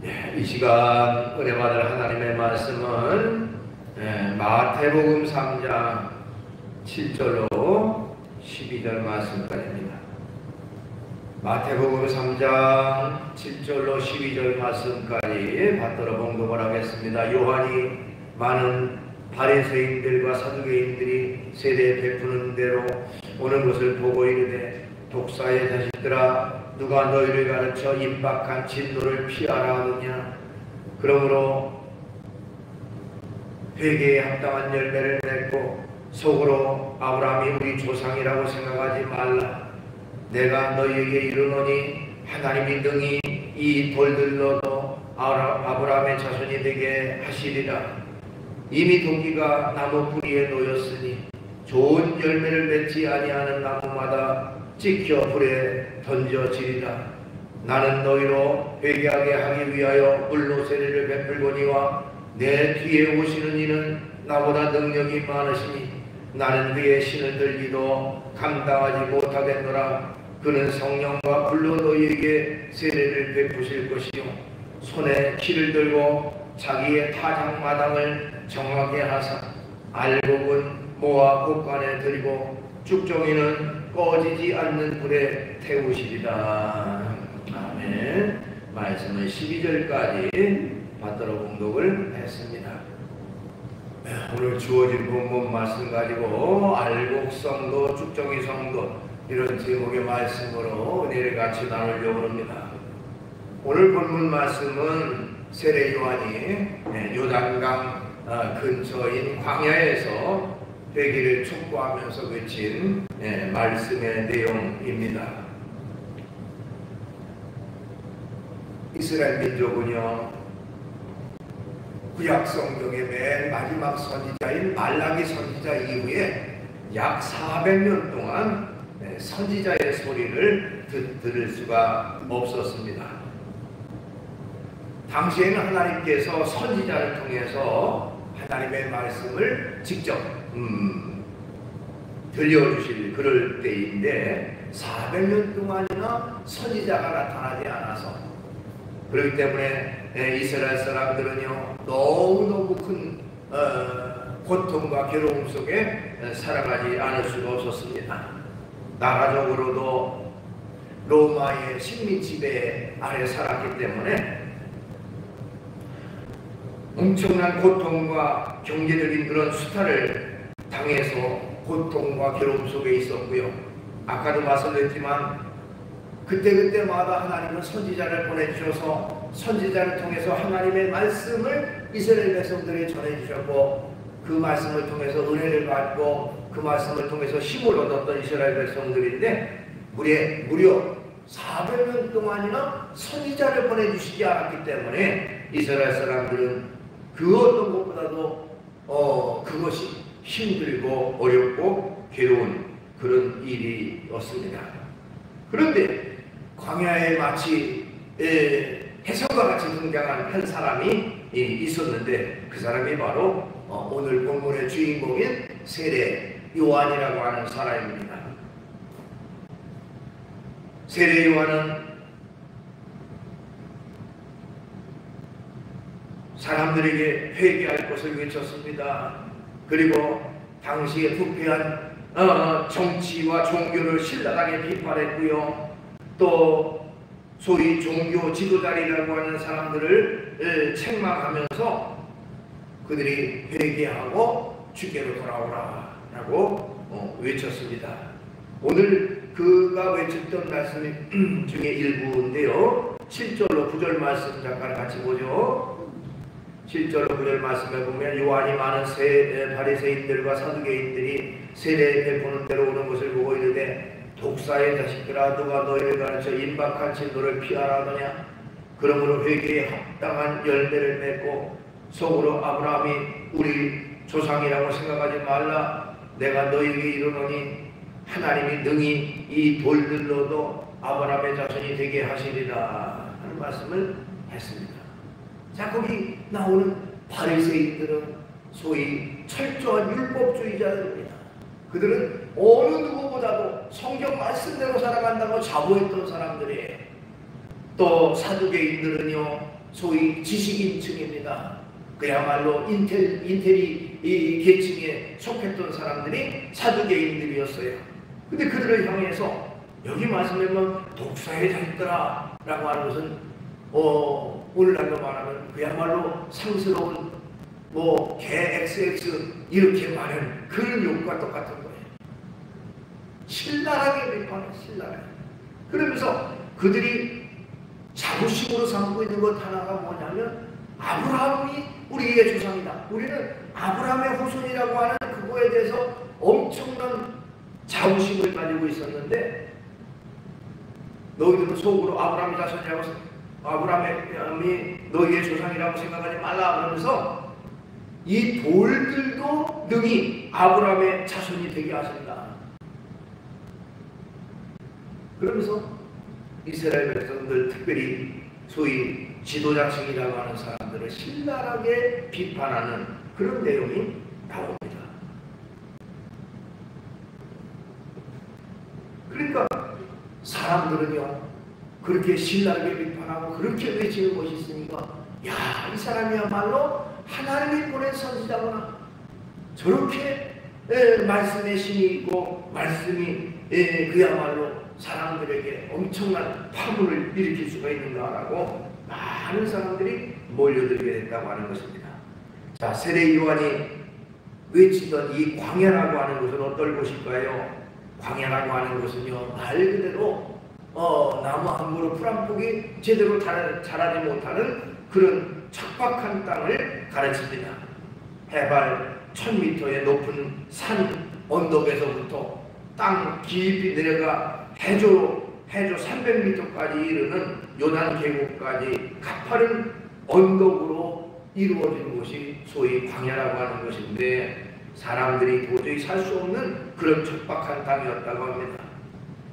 이 시간 은혜 받을 하나님의 말씀은 마태복음 3장 7절로 12절 말씀까지입니다. 마태복음 3장 7절로 12절 말씀까지 받들어 봉독을 하겠습니다. 요한이 많은 바리새인들과 사두개인들이 세대에 베푸는 대로 오는 것을 보고 이르되, 독사의 자식들아, 누가 너희를 가르쳐 임박한 진노를 피하라 하느냐? 그러므로 회개에 합당한 열매를 맺고 속으로 아브라함이 우리 조상이라고 생각하지 말라. 내가 너희에게 이르노니 하나님이 능히 이 돌들로도 아브라함의 자손이 되게 하시리라. 이미 도끼가 나무 뿌리에 놓였으니 좋은 열매를 맺지 아니하는 나무마다 찍혀 불에 던져지리라. 나는 너희로 회개하게 하기 위하여 물로 세례를 베풀거니와 내 뒤에 오시는 이는 나보다 능력이 많으시니 나는 그의 신을 들기도 감당하지 못하겠노라. 그는 성령과 불로 너희에게 세례를 베푸실 것이요 손에 키를 들고 자기의 타작마당을 정하게 하사 알곡은 모아 곳간에 들이고 쭉정이는 꺼지지 않는 불에 태우시리라. 아멘. 말씀은 12절까지 받들어 봉독을 했습니다. 오늘 주어진 본문 말씀 가지고 알곡성도 쭉정이성도 이런 제목의 말씀으로 은혜를 같이 나누려고 합니다. 오늘 본문 말씀은 세례 요한이 요단강 근처인 광야에서 회개를 촉구하면서 외친 말씀의 내용입니다. 이스라엘 민족은요, 구약 성경의 맨 마지막 선지자인 말라기 선지자 이후에 약 400년 동안 선지자의 소리를 들을 수가 없었습니다. 당시에는 하나님께서 선지자를 통해서 하나님의 말씀을 직접 들려주실 그럴 때인데 400년 동안이나 선지자가 나타나지 않아서, 그렇기 때문에 이스라엘 사람들은요 너무너무 큰 고통과 괴로움 속에 살아가지 않을 수가 없었습니다. 나라적으로도 로마의 식민 지배 아래 살았기 때문에 엄청난 고통과 경제적인 그런 수탈을 당해서 고통과 괴로움 속에 있었고요. 아까도 말씀드렸지만 그때마다 하나님은 선지자를 보내주셔서 선지자를 통해서 하나님의 말씀을 이스라엘 백성들에게 전해주셨고, 그 말씀을 통해서 은혜를 받고 그 말씀을 통해서 힘을 얻었던 이스라엘 백성들인데, 무려 400년 동안이나 선지자를 보내주시지 않았기 때문에 이스라엘 사람들은 그 어떤 것보다도 그것이 힘들고 어렵고 괴로운 그런 일이었습니다. 그런데 광야에 마치 해성과 같이 등장한 한 사람이 있었는데, 그 사람이 바로 오늘 본문의 주인공인 세례 요한이라고 하는 사람입니다. 세례 요한은 사람들에게 회개할 것을 외쳤습니다. 그리고 당시에 부패한 정치와 종교를 신랄하게 비판했고요. 또 소위 종교 지도자리라고 하는 사람들을 책망하면서 그들이 회개하고 주께로 돌아오라 라고 외쳤습니다. 오늘 그가 외쳤던 말씀 중에 일부인데요, 7절로 9절 말씀 잠깐 같이 보죠. 7절 9절 말씀에 보면, 요한이 많은 바리새인들과 사두개인들이 세례에 베푸는 대로 오는 것을 보고 이르되, 독사의 자식들아, 누가 너희를 가르쳐 임박한 진노를 피하라 하느냐? 그러므로 회개에 합당한 열매를 맺고 속으로 아브라함이 우리 조상이라고 생각하지 말라. 내가 너희에게 이르노니 하나님이 능히 이 돌들로도 아브라함의 자손이 되게 하시리라 하는 말씀을 했습니다. 자, 거기 나오는 바리새인들은 소위 철저한 율법주의자들입니다. 그들은 어느 누구보다도 성경 말씀대로 살아간다고 자부했던 사람들이에요. 또 사두개인들은요 소위 지식인층입니다. 그야말로 인텔리 계층에 속했던 사람들이 사두개인들이었어요. 근데 그들을 향해서 여기 말씀하면 독사의 자식들아 라고 하는 것은 오늘날로 말하면 그야말로 상스러운 개 XX 이렇게 말하는 그런 욕과 똑같은 거예요. 신랄하게 비판해, 신랄하게. 그러면서 그들이 자부심으로 삼고 있는 것 하나가 뭐냐면 아브라함이 우리의 조상이다. 우리는 아브라함의 후손이라고 하는 그거에 대해서 엄청난 자부심을 가지고 있었는데 너희들은 속으로 아브라함이 자손이라고 아브라함이 너희의 조상이라고 생각하지 말라 그러면서 이 돌들도 능히 아브라함의 자손이 되게 하신다. 그러면서 이스라엘 백성들 특별히 소위 지도자층이라고 하는 사람들을 신랄하게 비판하는 그런 내용이 나옵니다. 그러니까 사람들은요 그렇게 신랄하게 비판하고 그렇게 외치는 것이 있으니까 야, 이 사람이야말로 하나님이 보낸 선지자구나. 저렇게 말씀에 신이 있고 말씀이 그야말로 사람들에게 엄청난 파문을 일으킬 수가 있는가라고 많은 사람들이 몰려들게 됐다고 하는 것입니다. 자, 세례 요한이 외치던 이 광야라고 하는 것은 어떨 곳일까요? 광야라고 하는 것은요 말 그대로 나무 한 그루 풀 한 폭이 제대로 자라지 못하는 그런 척박한 땅을 가르칩니다. 해발 1000m의 높은 산 언덕에서부터 땅 깊이 내려가 해저 300m까지 이르는 요단 계곡까지 가파른 언덕으로 이루어진 곳이 소위 광야라고 하는 것인데 사람들이 도저히 살 수 없는 그런 척박한 땅이었다고 합니다.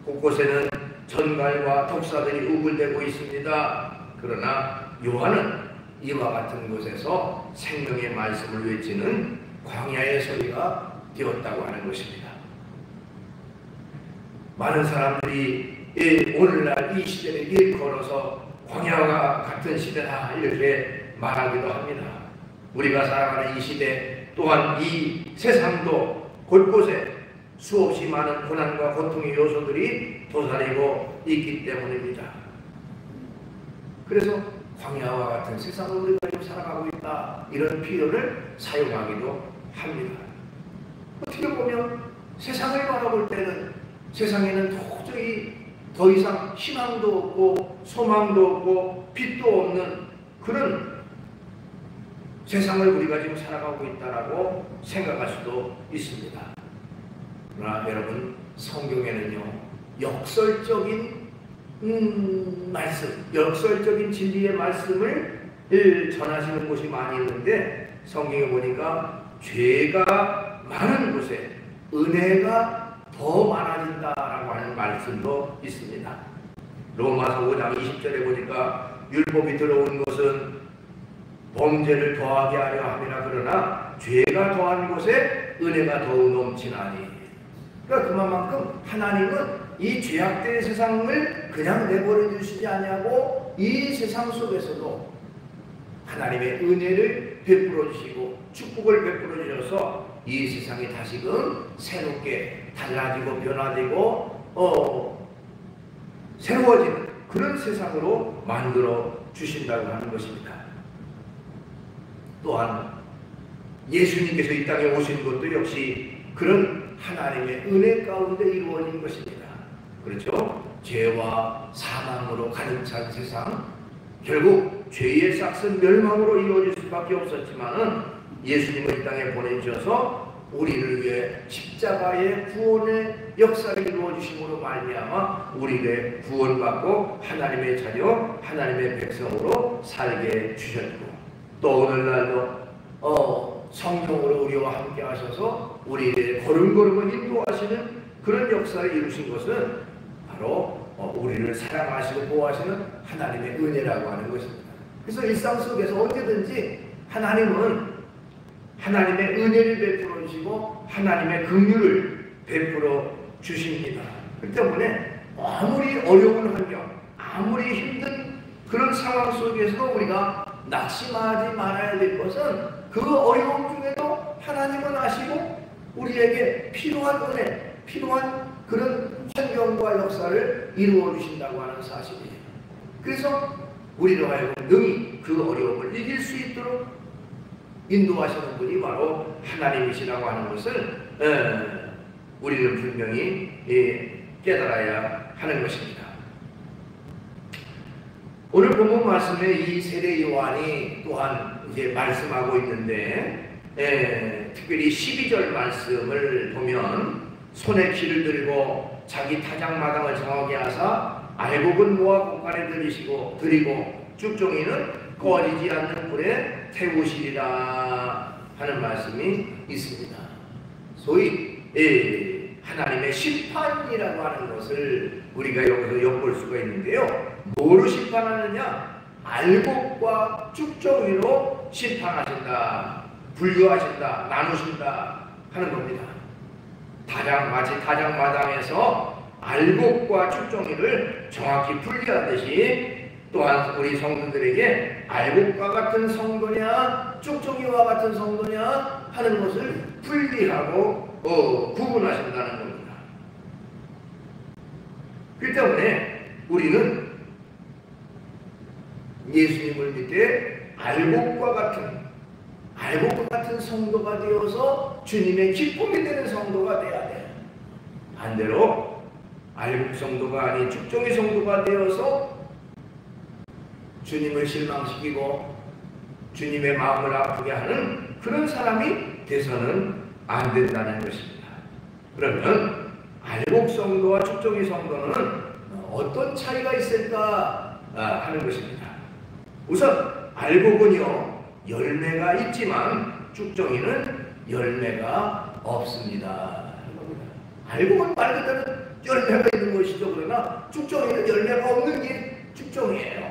곳곳에는 전갈과 독사들이 우글대고 있습니다. 그러나 요한은 이와 같은 곳에서 생명의 말씀을 외치는 광야의 소리가 되었다고 하는 것입니다. 많은 사람들이 오늘날 이 시대를 일컬어서 광야와 같은 시대다 이렇게 말하기도 합니다. 우리가 살아가는 이 시대 또한 이 세상도 곳곳에 수없이 많은 고난과 고통의 요소들이 도사리고 있기 때문입니다. 그래서 광야와 같은 세상을 우리가 지금 살아가고 있다 이런 표현을 사용하기도 합니다. 어떻게 보면 세상을 바라볼 때는 세상에는 도저히 더 이상 희망도 없고 소망도 없고 빛도 없는 그런 세상을 우리가 지금 살아가고 있다라고 생각할 수도 있습니다. 그러나 여러분 성경에는요 역설적인 말씀, 역설적인 진리의 말씀을 전하시는 곳이 많이 있는데 성경에 보니까 죄가 많은 곳에 은혜가 더 많아진다라고 하는 말씀도 있습니다. 로마서 5장 20절에 보니까 율법이 들어온 것은 범죄를 더하게 하려 함이라 그러나 죄가 더한 곳에 은혜가 더욱 넘치나니. 그러니까 그만큼 하나님은 이 죄악된 세상을 그냥 내버려 두시지 아니하고 이 세상 속에서도 하나님의 은혜를 베풀어 주시고 축복을 베풀어 주셔서 이 세상이 다시금 새롭게 달라지고 변화되고 새로워지는 그런 세상으로 만들어 주신다고 하는 것입니다. 또한 예수님께서 이 땅에 오신 것도 역시 그런 하나님의 은혜 가운데 이루어진 것입니다. 그렇죠? 죄와 사망으로 가득 찬 세상, 결국 죄의 싹슨 멸망으로 이루어질 수밖에 없었지만은 예수님을 이 땅에 보내주셔서 우리를 위해 십자가의 구원의 역사를 이루어 주심으로 말미암아 우리를 구원받고 하나님의 자녀, 하나님의 백성으로 살게 주셨고, 또 오늘날도 성령으로 우리와 함께 하셔서 우리를 걸음걸음을 인도하시는 그런 역사를 이루신 것은 바로 우리를 사랑하시고 보호하시는 하나님의 은혜라고 하는 것입니다. 그래서 일상 속에서 언제든지 하나님은 하나님의 은혜를 베풀어 주시고 하나님의 긍휼을 베풀어 주십니다. 그렇기 때문에 아무리 어려운 환경, 아무리 힘든 그런 상황 속에서 우리가 낙심하지 말아야 될 것은 그 어려움 중에도 하나님은 아시고 우리에게 필요한 은혜, 필요한 그런 환경과 역사를 이루어 주신다고 하는 사실이에요. 그래서 우리로 하여금 능히 그 어려움을 이길 수 있도록 인도하시는 분이 바로 하나님이시라고 하는 것을 우리는 분명히 깨달아야 하는 것입니다. 오늘 본문 말씀에 이 세례 요한이 또한 이제 말씀하고 있는데 특별히 12절 말씀을 보면 손에 키를 들고 자기 타작마당을 정하게 하사 알곡은 모아 곳간에 드리고 쭉종이는 꺼지지 않는 불에 태우시리라 하는 말씀이 있습니다. 소위 하나님의 심판이라고 하는 것을 우리가 여기서 엿볼 수가 있는데요. 뭐로 심판하느냐? 알곡과 쭉종이로 심판하신다, 분류하신다, 나누신다 하는 겁니다. 마치 타작마당에서 알곡과 쭉종이를 정확히 분리하듯이 또한 우리 성도들에게 알곡과 같은 성도냐 쭉종이와 같은 성도냐 하는 것을 분리하고 구분하신다는 겁니다. 그렇기 때문에 우리는 예수님을 믿되 알곡과 같은 성도가 되어서 주님의 기쁨이 되는 성도가 되어야 돼요. 반대로 알곡 성도가 아닌 쭉종이 성도가 되어서 주님을 실망시키고 주님의 마음을 아프게 하는 그런 사람이 돼서는 안 된다는 것입니다. 그러면 알곡 성도와 쭉종이 성도는 어떤 차이가 있을까 하는 것입니다. 우선 알곡은요 열매가 있지만 쭉종이는 열매가 없습니다. 알곡은 말 그대로 열매가 있는 것이죠. 그러나 쭉종이는 열매가 없는 게 쭉종이에요.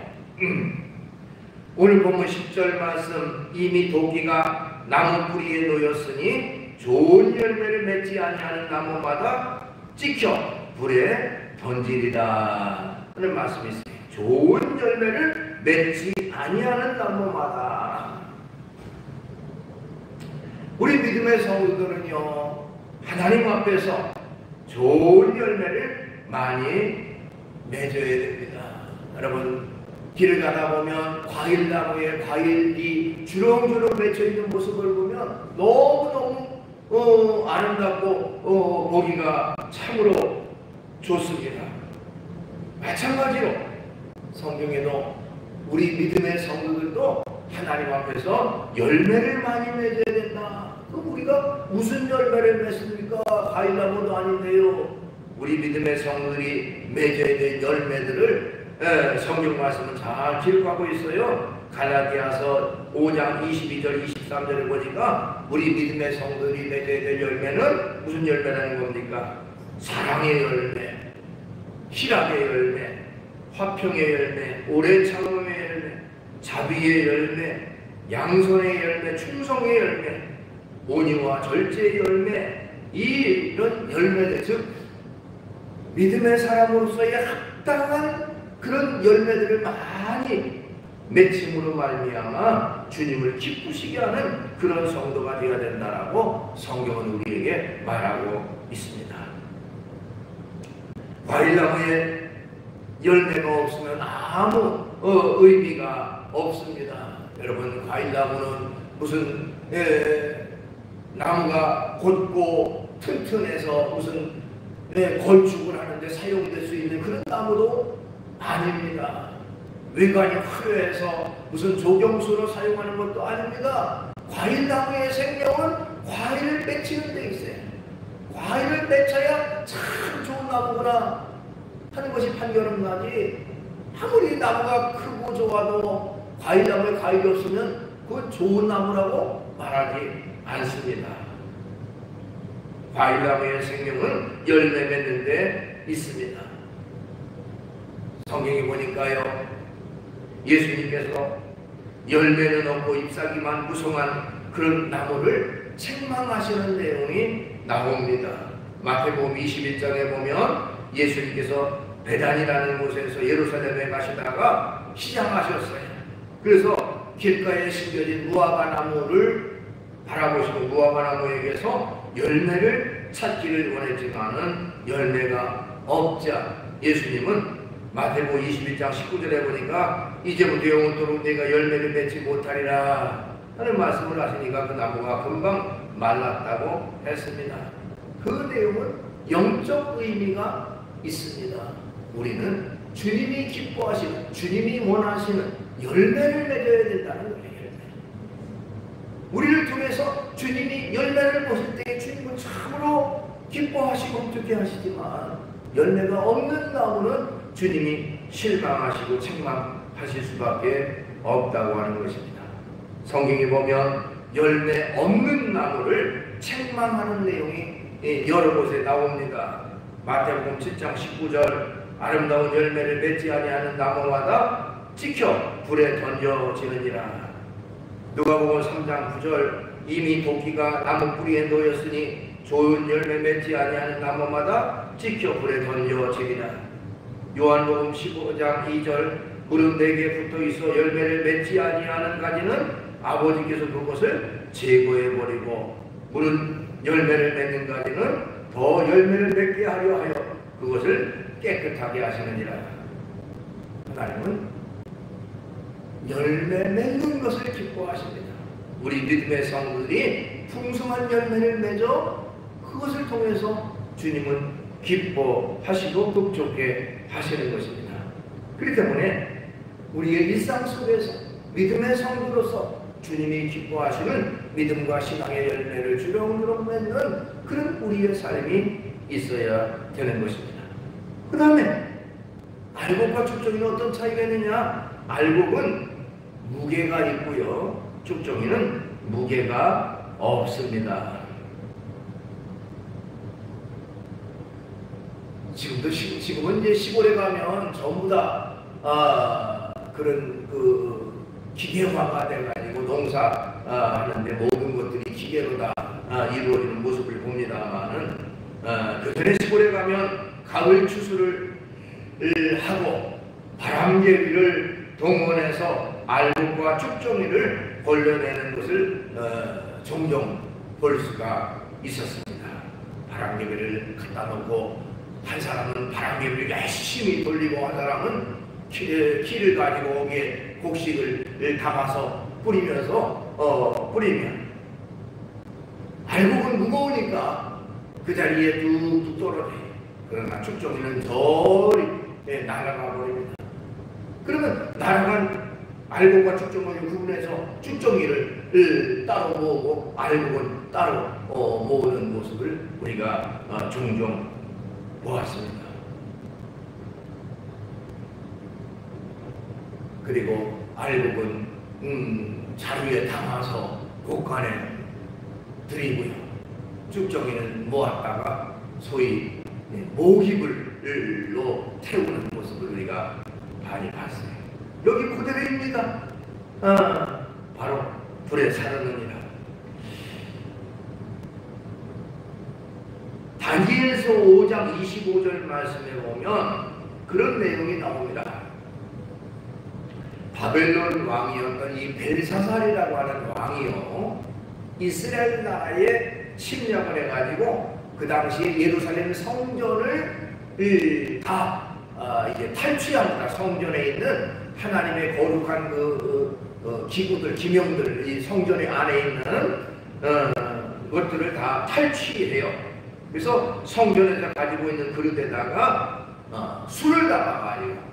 오늘 본문 10절 말씀, 이미 도끼가 나무 뿌리에 놓였으니 좋은 열매를 맺지 아니하는 나무마다 찍혀 불에 던지리라 하는 말씀이 있어요. 좋은 열매를 맺지 아니하는 나무마다. 우리 믿음의 성도들은요 하나님 앞에서 좋은 열매를 많이 맺어야 됩니다. 여러분 길을 가다 보면 과일나무에 과일이 주렁주렁 맺혀있는 모습을 보면 너무너무 아름답고 보기가 참으로 좋습니다. 마찬가지로 성경에도 우리 믿음의 성도들도 하나님 앞에서 열매를 많이 맺어야 된다. 그럼 우리가 무슨 열매를 맺습니까? 과일나무도 아닌데요. 우리 믿음의 성도들이 맺어야 될 열매들을 성경 말씀은 잘 기록하고 있어요. 갈라디아서 5장 22절 23절을 보니까 우리 믿음의 성도들이 맺어야 될 열매는 무슨 열매라는 겁니까? 사랑의 열매, 희락의 열매, 화평의 열매, 오래 참음의 열매, 자비의 열매, 양선의 열매, 충성의 열매, 온유와 절제의 열매, 이런 열매들, 즉 믿음의 사람으로서의 합당한 그런 열매들을 많이 맺힘으로 말미암아 주님을 기쁘시게 하는 그런 성도가 되어야 된다라고 성경은 우리에게 말하고 있습니다. 과일나무에 열매가 없으면 아무 의미가 없습니다. 여러분 과일나무는 무슨 나무가 곧고 튼튼해서 무슨 건축을 하는데 사용될 수 있는 그런 나무도 아닙니다. 외관이 화려해서 무슨 조경수로 사용하는 것도 아닙니다. 과일나무의 생명은 과일을 맺히는 데 있어요. 과일을 맺혀야 참 좋은 나무구나 하는 것이 판결은 나지, 아무리 나무가 크고 좋아도 과일나무에 과일이 없으면 그건 좋은 나무라고 말하지 않습니다. 과일나무의 생명은 열매 맺는 데 있습니다. 성경에 보니까요, 예수님께서 열매는 없고 잎사귀만 무성한 그런 나무를 책망하시는 내용이 나옵니다. 마태복음 21장에 보면 예수님께서 베단이라는 곳에서 예루살렘에 가시다가 시작하셨어요. 그래서 길가에 심겨진 무화과 나무를 바라보시고 무화과 나무에게서 열매를 찾기를 원했지만은 열매가 없자 예수님은 마태복음 21장 19절에 보니까 이제부터 영원토록 내가 열매를 맺지 못하리라 하는 말씀을 하시니까 그 나무가 금방 말랐다고 했습니다. 그 내용은 영적 의미가 있습니다. 우리는 주님이 기뻐하시는, 주님이 원하시는 열매를 맺어야 된다는 거예요. 우리를 통해서 주님이 열매를 보실 때 주님은 참으로 기뻐하시고 기쁘게 하시지만 열매가 없는 나무는 주님이 실망하시고 책망하실 수밖에 없다고 하는 것입니다. 성경에 보면 열매 없는 나무를 책망하는 내용이 여러 곳에 나옵니다. 마태복음 7장 19절 아름다운 열매를 맺지 아니하는 나무마다 찍혀 불에 던져지느니라. 누가복음 3장 9절 이미 도끼가 나무 뿌리에 놓였으니 좋은 열매 맺지 아니하는 나무마다 찍혀 불에 던져지리라. 요한복음 15장 2절 물은 내게 붙어 있어 열매를 맺지 아니하는 가지는 아버지께서 그것을 제거해 버리고 물은 열매를 맺는 가지는 더 열매를 맺게 하려 하여 그것을 깨끗하게 하시느니라. 하나님은 열매 맺는 것을 기뻐하십니다. 우리 믿음의 성도들이 풍성한 열매를 맺어 그것을 통해서 주님은 기뻐하시고 극좋게 하시는 것입니다. 그렇기 때문에 우리의 일상 속에서 믿음의 성도로서 주님이 기뻐하시는 믿음과 신앙의 열매를 주렁주렁 맺는 그런 우리의 삶이 있어야 되는 것입니다. 그 다음에 알곡과 쭉정이는 어떤 차이가 있느냐? 알곡은 무게가 있고요, 쭉정이는 무게가 없습니다. 지금은 이제 시골에 가면 전부 다 그런 기계화가 돼가지고 농사 하는데 모든 것들이 기계로 다 이루어지는 모습을 봅니다만은 그 전에 시골에 가면 가을 추수를 하고 바람개비를 동원해서 알곡과 쭉정이를 걸려내는 것을 종종 볼 수가 있었습니다. 바람개비를 갖다 놓고 한 사람은 바람개비를 열심히 돌리고 한 사람은 키를 가지고 거기에 곡식을 담아서 뿌리면서 뿌리면 알곡은 무거우니까 그 자리에 뚝뚝 떨어져요. 그러나 쭉정이는 저리 날아가 버립니다. 그러면 날아간 알곡과 쭉정이를 구분해서 쭉정이를 따로 모으고 알곡은 따로 모으는 모습을 우리가 종종 보았습니다. 그리고 알곡은 자루에 담아서 곳간에 드리고요, 쭉정이는 모았다가 소위 모기불로 태우는 모습을 우리가 많이 봤어요. 여기 그대로입니다. 바로 불에 사르느니라. 다니엘서 5장 25절 말씀에 보면 그런 내용이 나옵니다. 바벨론 왕이었던 이 벨사살이라고 하는 왕이요, 이스라엘 나라에 침략을 해가지고 그 당시에 예루살렘 성전을 다 이제 탈취합니다. 성전에 있는 하나님의 거룩한 기구들, 기명들, 이 성전의 안에 있는 것들을 다 탈취해요. 그래서 성전에서 가지고 있는 그릇에다가 술을 담아가지고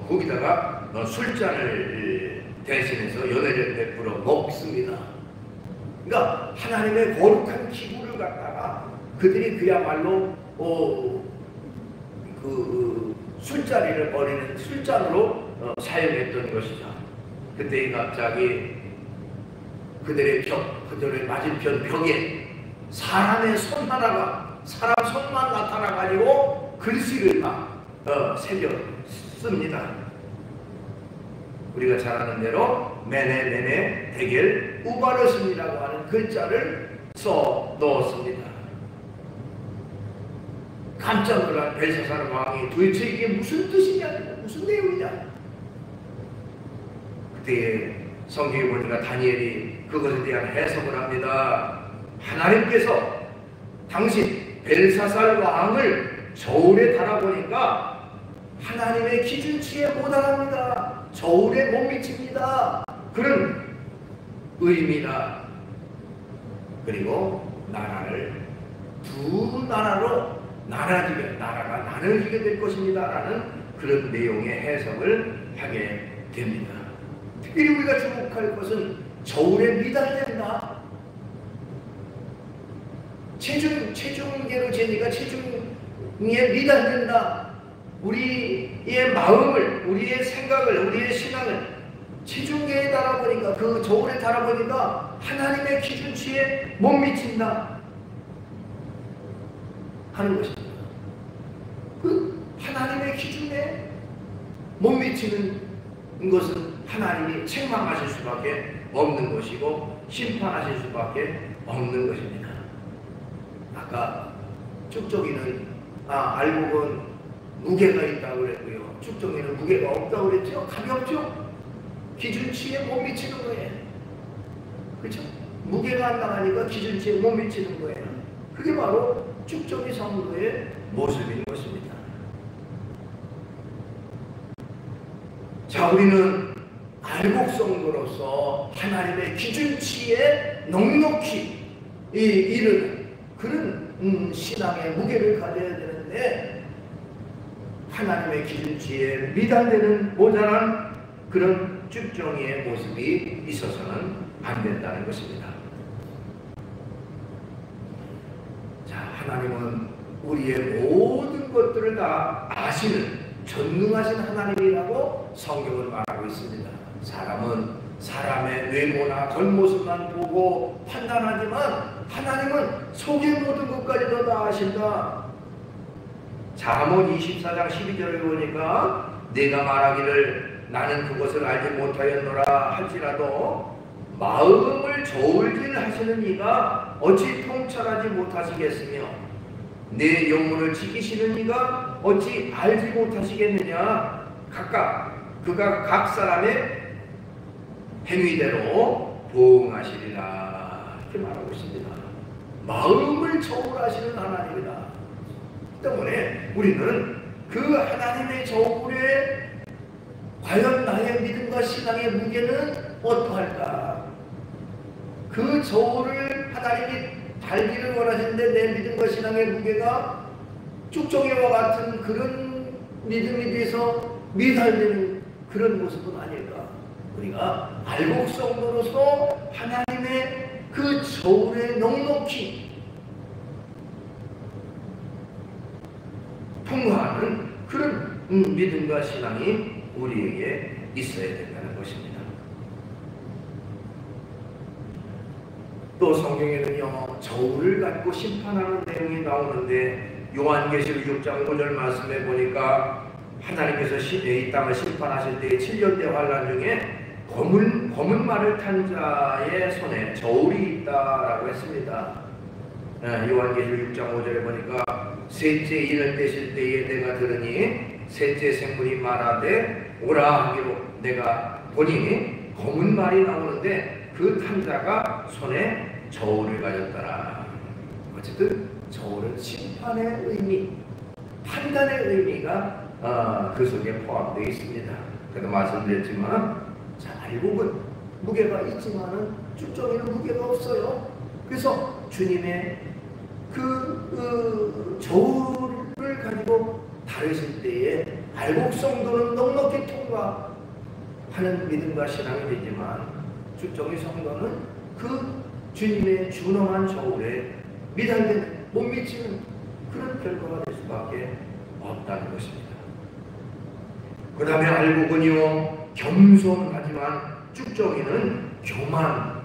거기다가 술잔을 대신해서 연회를 베풀어 먹습니다. 그러니까 하나님의 거룩한 기구를 갖다가 그들이 그야말로 술자리를 버리는 술잔으로 사용했던 것이죠. 그때 갑자기 그들의 맞은편 벽에 사람의 손 하나가, 사람 손만 나타나가지고 글씨를 막 새겨 씁니다. 우리가 잘 아는 대로 메네 데겔 우바르심이라고 하는 글자를 써 넣었습니다. 깜짝 놀란 벨사살 왕이 도대체 이게 무슨 뜻이냐, 무슨 내용이냐. 그때에 성경에 보니까 다니엘이 그것에 대한 해석을 합니다. 하나님께서 당신 벨사살 왕을 저울에 달아보니까 하나님의 기준치에 못 달합니다. 저울에 못 미칩니다. 그런 의미나, 그리고 나라를 두 나라로 나라가 나눠지게 될 것입니다 라는 그런 내용의 해석을 하게 됩니다. 특별히 우리가 주목할 것은 저울에 미달된다. 체중계로 재니까 체중에 미달된다. 우리의 마음을, 우리의 생각을, 우리의 신앙을 체중계에 달아보니까, 그 저울에 달아보니까 하나님의 기준치에 못 미친다 하는 것입니다. 그 하나님의 기준에 못 미치는 것은 하나님이 책망하실 수밖에 없는 것이고 심판하실 수밖에 없는 것입니다. 아까 쭉정이는 알곡은 무게가 있다고 그랬고요. 쭉정이는 무게가 없다고 그랬죠. 가볍죠. 기준치에 못 미치는 거예요. 그렇죠? 무게가 안 나가니까 기준치에 못 미치는 거예요. 그게 바로 쭉정이 성도의 모습인 것입니다. 자, 우리는 알곡 성도로서 하나님의 기준치에 넉넉히 이르는 그런 신앙의 무게를 가져야 되는데, 하나님의 기준치에 미달되는 모자란 그런 쭉정이의 모습이 있어서는 안 된다는 것입니다. 자, 하나님은 우리의 모든 것들을 다 아시는 전능하신 하나님이라고 성경은 말하고 있습니다. 사람은 사람의 외모나 겉모습만 보고 판단하지만 하나님은 속의 모든 것까지도 다 아신다. 잠언 24장 12절에 보니까 내가 말하기를 나는 그것을 알지 못하였노라 할지라도 마음을 저울질 하시는 이가 어찌 통찰하지 못하시겠으며 내 영혼을 지키시는 이가 어찌 알지 못하시겠느냐. 그가 각 사람의 행위대로 보응하시리라 이렇게 말하고 있습니다. 마음을 저울하시는 하나님이다. 때문에 우리는 그 하나님의 저울에 과연 나의 믿음과 신앙의 무게는 어떠할까? 그 저울을 하나님이 달기를 원하시는데 내 믿음과 신앙의 무게가 쭉정이와 같은 그런 믿음이 돼서 미달되는 그런 모습은 아닐까? 우리가 알곡 성도로서 하나님의 그 저울에 넉넉히 통과하는 그런 믿음과 신앙이 우리에게 있어야 된다는 것입니다. 또 성경에는요, 저울을 갖고 심판하는 내용이 나오는데 요한계시록 6장 5절 말씀에 보니까 하나님께서 이 땅을 심판하실 때의 7년대 환란 중에 검은 말을 탄 자의 손에 저울이 있다라고 했습니다. 요한계시록 6장 5절에 보니까 셋째 인을 떼실 때에 내가 들으니 셋째 생물이 말하되 오라 하기로 내가 보니 검은 말이 나오는데 그 탄 자가 손에 저울을 가졌더라. 어쨌든 저울은 심판의 의미, 판단의 의미가 그 속에 포함되어 있습니다. 그래도 말씀드렸지만 알곡은 무게가 있지만은 쭉정이는 무게가 없어요. 그래서 주님의 그 저울을 가지고 다루실 때에 알곡 성도는 넉넉히 통과하는 믿음과 신앙이 되지만 쭉정이 성도는 그 주님의 준엄한 저울에 미달되는, 못 미치는 그런 결과가 될 수밖에 없다는 것입니다. 그 다음에 알곡은요, 겸손하지만 쭉정이는 교만합니다.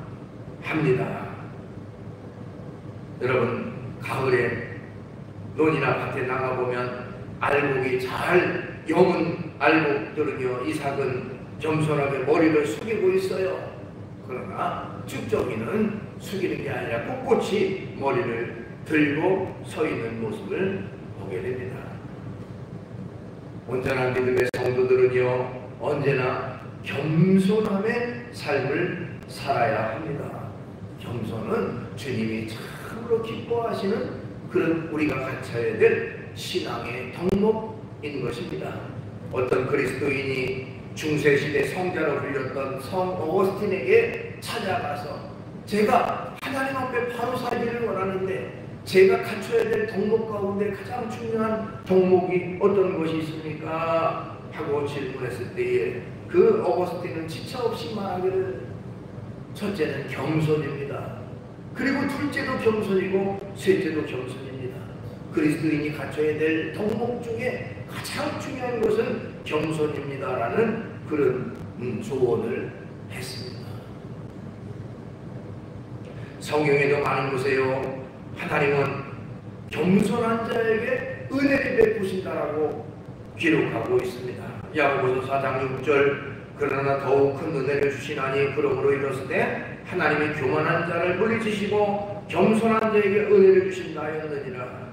여러분, 가을에 논이나 밭에 나가보면 알곡이 잘 여문 알곡들은요, 이삭은 겸손하게 머리를 숙이고 있어요. 그러나 쭉정이는 숙이는 게 아니라 꼿꼿이 머리를 들고 서 있는 모습을 보게 됩니다. 온전한 믿음의 성도들은요, 언제나 겸손함의 삶을 살아야 합니다. 겸손은 주님이 참으로 기뻐하시는 그런 우리가 갖춰야 될 신앙의 덕목인 것입니다. 어떤 그리스도인이 중세시대 성자로 불렸던 성 어거스틴에게 찾아가서 제가 하나님 앞에 바로 살기를 원하는데 제가 갖춰야 될 덕목 가운데 가장 중요한 덕목이 어떤 것이 있습니까? 하고 질문했을 때에 그 어거스틴은 지체 없이 말하기를 첫째는 겸손입니다. 그리고 둘째도 겸손이고 셋째도 겸손입니다. 그리스도인이 갖춰야 될 덕목 중에 가장 중요한 것은 겸손입니다라는 그런 조언을 했습니다. 성경에도 많은 곳에요. 하나님은 겸손한 자에게 은혜를 베푸신다라고 기록하고 있습니다. 야고보서 4장 6절 그러나 더욱 큰 은혜를 주시나니 그러므로 이르시되 하나님이 교만한 자를 물리치시고 겸손한 자에게 은혜를 주신다였느니라.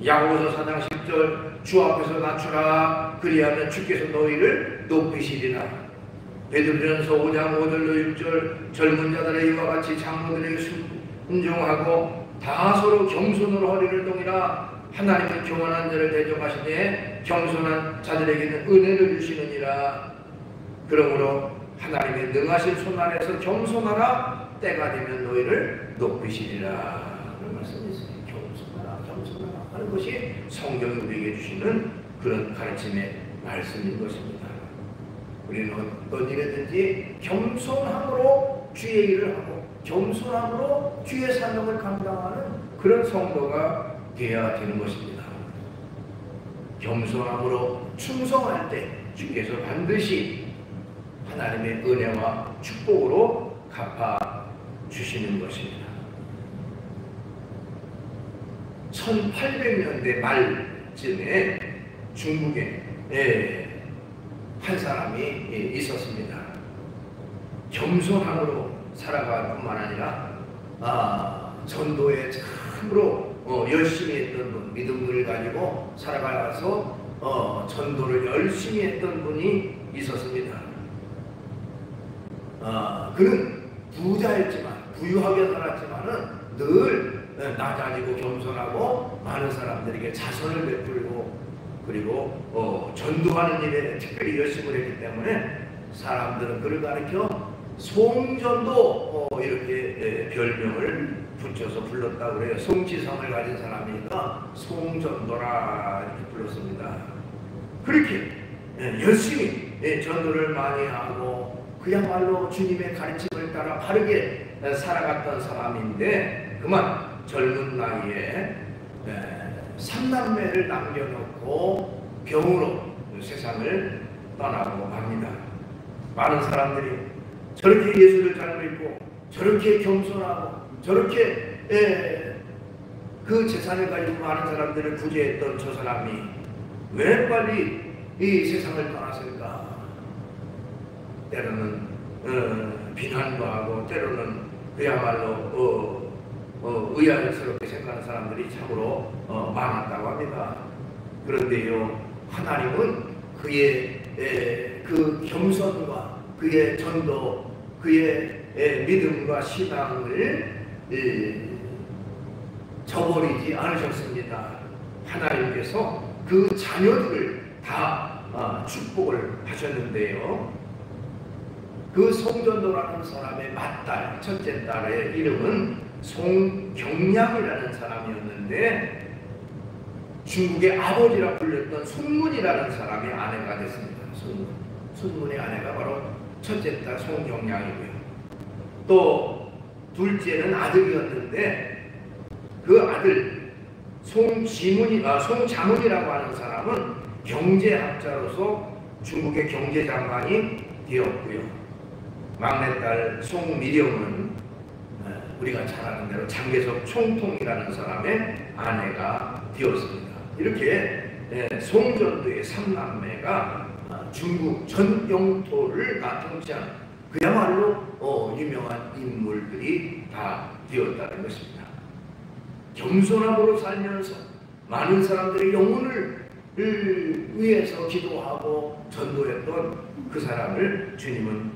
야고보서 4장 10절 주 앞에서 낮추라 그리하면 주께서 너희를 높이시리라. 베드로전서 5장 5절로 6절 젊은 자들의 이와 같이 장로들에게 순종하고 다 서로 겸손으로 허리를 동이라. 하나님은 교만한 자를 대적하시되 겸손한 자들에게는 은혜를 주시느니라. 그러므로 하나님의 능하신 손 아래서 겸손하라. 때가 되면 너희를 높이시리라. 그런 말씀이 있어요. 겸손하라 하는 것이 성경이 우리에게 주시는 그런 가르침의 말씀인 것입니다. 우리는 어떤 일이든지 겸손함으로 주의 일을 하고 겸손함으로 주의 사명을 감당하는 그런 성도가 되어야 되는 것입니다. 겸손함으로 충성할 때 주께서 반드시 하나님의 은혜와 축복으로 갚아주시는 것입니다. 1800년대 말쯤에 중국에 한 사람이 있었습니다. 겸손함으로 살아갈 뿐만 아니라 전도에 참으로 열심히 했던 분, 믿음을 가지고 살아가서 전도를 열심히 했던 분이 있었습니다. 그는 부자였지만 부유하게 살았지만은 늘 낮아지고 겸손하고 많은 사람들에게 자선을 베풀고 그리고 전도하는 일에 특별히 열심을 했기 때문에 사람들은 그를 가리켜 송전도 이렇게 별명을 붙여서 불렀다고 그래요. 송지성을 가진 사람이니까 송전도라 이렇게 불렀습니다. 그렇게 열심히 전도를 많이 하고 그야말로 주님의 가르침을 따라 바르게 살아갔던 사람인데 그만 젊은 나이에 3남매를 남겨놓고 병으로 세상을 떠나고 갑니다. 많은 사람들이 저렇게 예수를 잘 믿고 저렇게 겸손하고 저렇게 그 재산을 가지고 많은 사람들을 구제했던 저 사람이 왜 빨리 이 세상을 떠났을까? 때로는 비난도 하고 때로는 그야말로 의아스럽게 생각하는 사람들이 참으로 많았다고 합니다. 그런데요, 하나님은 그의 그 겸손과 그의 전도, 그의 믿음과 신앙을 저버리지 않으셨습니다. 하나님께서 그 자녀들을 다 축복을 하셨는데요. 그 송전도라는 사람의 맏딸, 첫째 딸의 이름은 송경량이라는 사람이었는데 중국의 아버지라 불렸던 순문이라는 사람이 아내가 됐습니다. 순문의 아내가 바로 첫째 딸 송경량이고요. 또 둘째는 아들이었는데 그 아들 송자문이라고 하는 사람은 경제학자로서 중국의 경제장관이 되었고요. 막내딸 송미령은 우리가 잘 아는 대로 장개석 총통이라는 사람의 아내가 되었습니다. 이렇게 송전도의 3남매가 중국 전 영토를 통치한 그야말로 유명한 인물들이 다 되었다는 것입니다. 겸손함으로 살면서 많은 사람들의 영혼을 위해서 기도하고 전도했던 그 사람을 주님은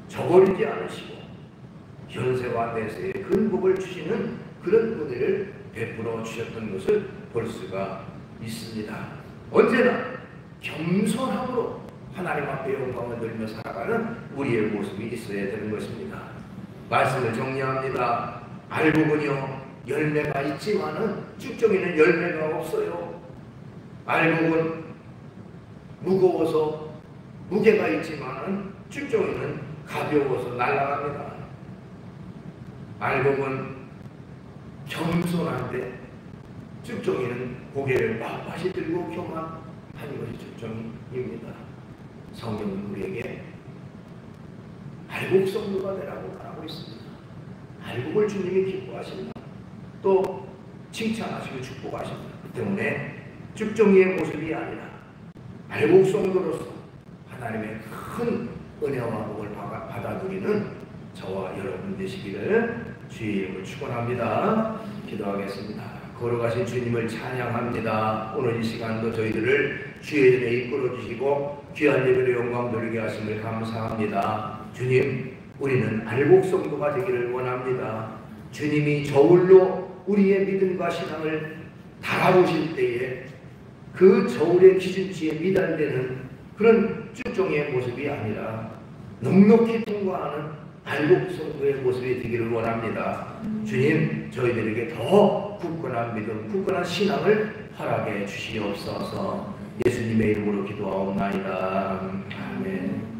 저버리지 않으시고 현세와 내세의 근복을 주시는 그런 은혜를 베풀어 주셨던 것을 볼 수가 있습니다. 언제나 겸손함으로 하나님 앞에 영광을 돌리며 살아가는 우리의 모습이 있어야 되는 것입니다. 말씀을 정리합니다. 알곡은요 열매가 있지만은 쭉정이는 열매가 없어요. 알곡은 무거워서 무게가 있지만은 쭉정이는 가벼워서 날아갑니다. 알곡은 겸손한데 쭉정이는 고개를 빳빳이 들고 교만한 것이 쭉정이입니다. 성경은 우리에게 알곡 성도가 되라고 말하고 있습니다. 알곡을 주님이 기뻐하십니다. 또 칭찬하시고 축복하십니다. 그 때문에 쭉정이의 모습이 아니라 알곡 성도로서 하나님의 큰 은혜와 복을 받아들이는 저와 여러분 되시기를 주의 이름으로 축원합니다. 기도하겠습니다. 걸어가신 주님을 찬양합니다. 오늘 이 시간도 저희들을 주의 은혜에 이끌어 주시고 귀한 예배로 영광 돌리게 하심을 감사합니다. 주님, 우리는 알곡 성도가 되기를 원합니다. 주님이 저울로 우리의 믿음과 신앙을 달아보실 때에 그 저울의 기준치에 미달되는 그런 쭉정이의 모습이 아니라 넉넉히 통과하는 알곡 성도의 모습이 되기를 원합니다. 주님, 저희들에게 더 굳건한 믿음, 굳건한 신앙을 허락해 주시옵소서. 예수님의 이름으로 기도하옵나이다. 아멘.